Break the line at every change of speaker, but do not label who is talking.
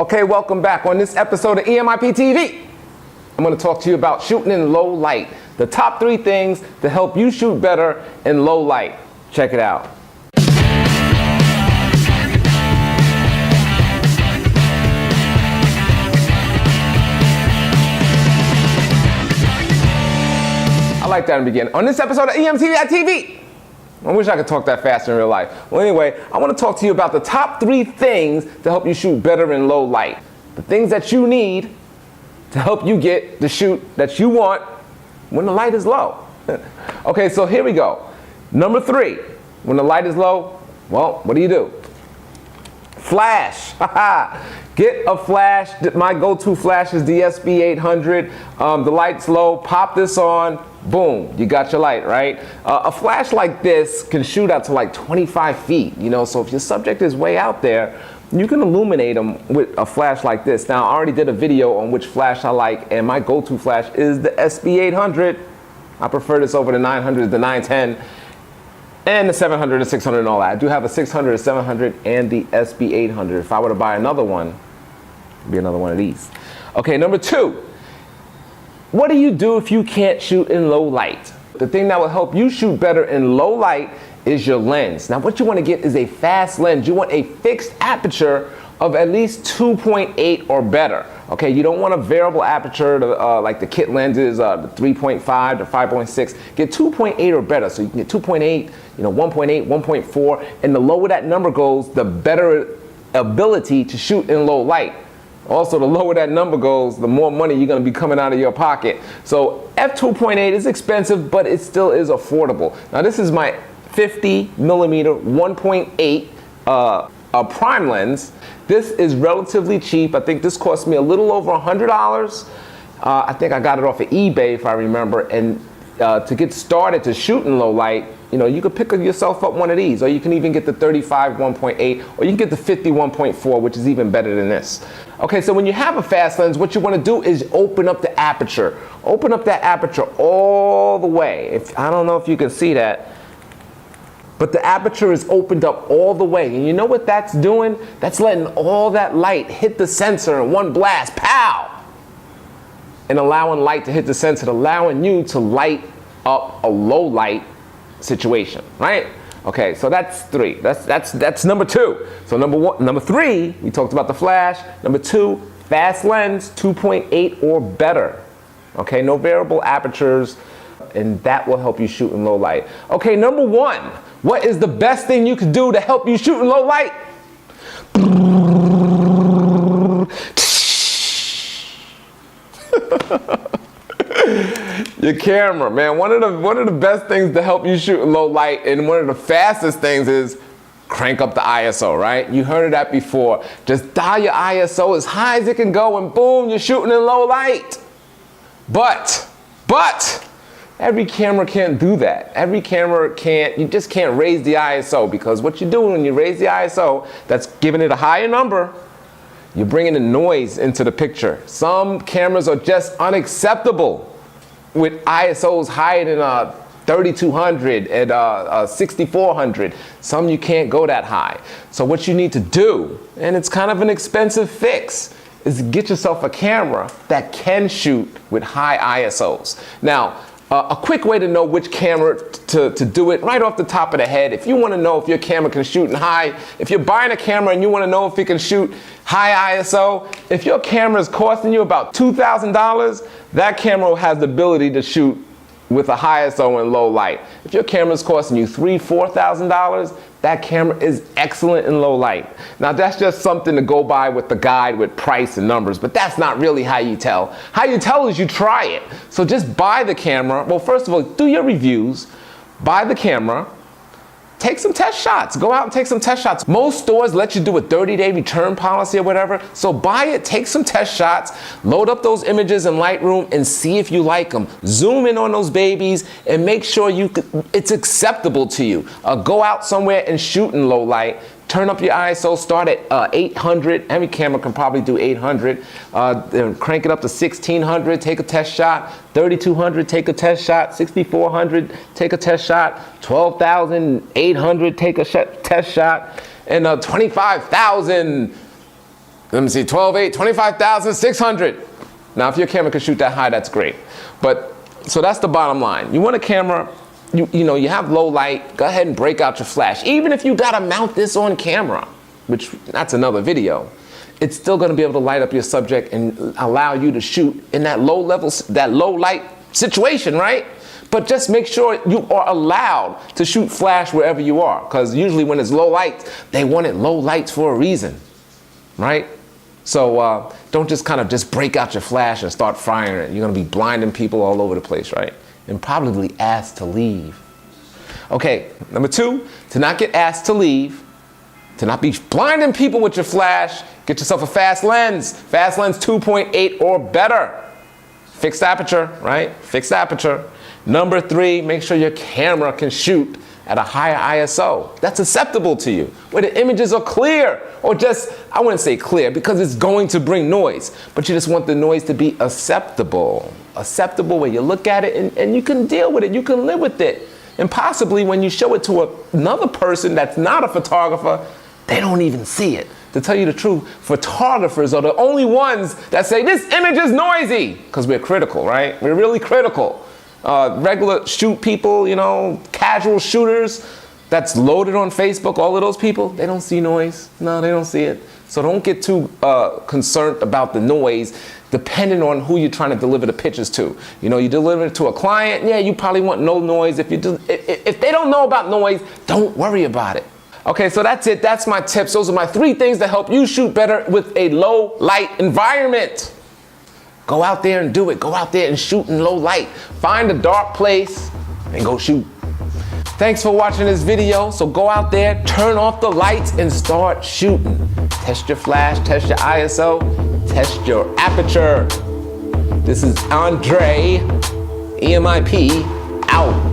Okay, welcome back. On this episode of EMIP TV, I'm going to talk to you about shooting in low light. The top 3 things to help you shoot better in low light. Check it out. I like that in the beginning. On this episode of EMTV TV, I wish I could talk that fast in real life. Well, anyway, I want to talk to you about the top 3 things to help you shoot better in low light. The things that you need to help you get the shoot that you want when the light is low. Okay, so here we go. Number 3, when the light is low, well, what do? Flash. Get a flash. My go-to flash is the SB800. The light's low, pop this on, boom, you got your light, right? A flash like this can shoot out to like 25 feet, so if your subject is way out there, you can illuminate them with a flash like this. Now, I already did a video on which flash I like, and my go-to flash is the SB800. I prefer this over the 900, the 910, and the 700, the 600, and all that. I do have a 600, a 700, and the SB800. If I were to buy another one, it'd be another one of these. Okay, number 2. What do you do if you can't shoot in low light? The thing that will help you shoot better in low light is your lens. Now, what you want to get is a fast lens. You want a fixed aperture of at least 2.8 or better. Okay, you don't want a variable aperture like the kit lenses, the 3.5 to 5.6. Get 2.8 or better. So you can get 2.8, 1.8, 1.4, and the lower that number goes, the better ability to shoot in low light. Also, the lower that number goes, the more money you're going to be coming out of your pocket. So f2.8 is expensive, but it still is affordable. Now, this is my 50 millimeter 1.8 prime lens. This is relatively cheap. I think this cost me a little over $100. I think I got it off of eBay, if I remember. And to get started to shoot in low light, you could pick yourself up one of these, or you can even get the 35 1.8, or you can get the 50 1.4, which is even better than this. Okay, so when you have a fast lens, what you want to do is open up the aperture. Open up that aperture all the way. I don't know if you can see that, but the aperture is opened up all the way. And you know what that's doing? That's letting all that light hit the sensor in one blast, pow! And allowing light to hit the sensor, allowing you to light up a low light situation, right? Okay, so that's 3. That's number 2. So number 3, we talked about the flash. Number 2, fast lens, 2.8 or better. Okay, no variable apertures, and that will help you shoot in low light. Okay, number 1, what is the best thing you could do to help you shoot in low light? Your camera, man. One of the best things to help you shoot in low light, and one of the fastest things, is crank up the ISO, right? You heard of that before. Just dial your ISO as high as it can go, and boom, you're shooting in low light. But every camera can't do that. Every camera can't. You just can't raise the ISO, because what you're doing when you raise the ISO, that's giving it a higher number. You're bringing the noise into the picture. Some cameras are just unacceptable with ISOs higher than 3200 and 6400. Some you can't go that high. So what you need to do, and it's kind of an expensive fix, is get yourself a camera that can shoot with high ISOs. Now, a quick way to know which camera to do it, right off the top of the head, if you want to know if your camera can shoot in high, if you're buying a camera and you want to know if it can shoot high ISO, if your camera is costing you about $2,000, that camera has the ability to shoot with a high ISO and low light. If your camera is costing you $3,000, $4,000, that camera is excellent in low light. Now, that's just something to go by with the guide with price and numbers, but that's not really how you tell. How you tell is you try it. So just buy the camera. Well, first of all, do your reviews, buy the camera, take some test shots. Go out and take some test shots. Most stores let you do a 30-day return policy or whatever. So buy it, take some test shots, load up those images in Lightroom and see if you like them. Zoom in on those babies and make sure it's acceptable to you. Go out somewhere and shoot in low light. Turn up your ISO, start at 800. Every camera can probably do 800. Then crank it up to 1600, take a test shot. 3200, take a test shot. 6400, take a test shot. 12,800, take a test shot. And 25,000, Let me see, 12.8, 25,600. Now, if your camera can shoot that high, that's great. But, so that's the bottom line. You want a camera, you know, you have low light, go ahead and break out your flash. Even if you gotta mount this on camera, which that's another video, it's still gonna be able to light up your subject and allow you to shoot in that low level, that low light situation, right? But just make sure you are allowed to shoot flash wherever you are, because usually when it's low light, they want it low lights for a reason, right? So don't just kind of just break out your flash and start firing it. You're gonna be blinding people all over the place, right? And probably asked to leave. Okay, number 2, to not get asked to leave, to not be blinding people with your flash, get yourself a fast lens 2.8 or better. Fixed aperture, right? Fixed aperture. Number 3, make sure your camera can shoot at a higher ISO. That's acceptable to you, where the images are clear, or just, I wouldn't say clear because it's going to bring noise, but you just want the noise to be acceptable. Acceptable where you look at it and you can deal with it, you can live with it. And possibly when you show it to another person that's not a photographer, they don't even see it. To tell you the truth, photographers are the only ones that say this image is noisy, because we're critical, right? We're really critical. Regular shoot people, you know, casual shooters that's loaded on Facebook, all of those people, they don't see noise. No, they don't see it. So don't get too concerned about the noise, depending on who you're trying to deliver the pictures to. You know, you deliver it to a client, yeah, you probably want no noise. If they don't know about noise, don't worry about it. Okay, so that's it. That's my tips. Those are my 3 things that help you shoot better with a low light environment. Go out there and do it. Go out there and shoot in low light. Find a dark place and go shoot. Thanks for watching this video. So go out there, turn off the lights and start shooting. Test your flash, test your ISO, test your aperture. This is Andre, EMIP, out.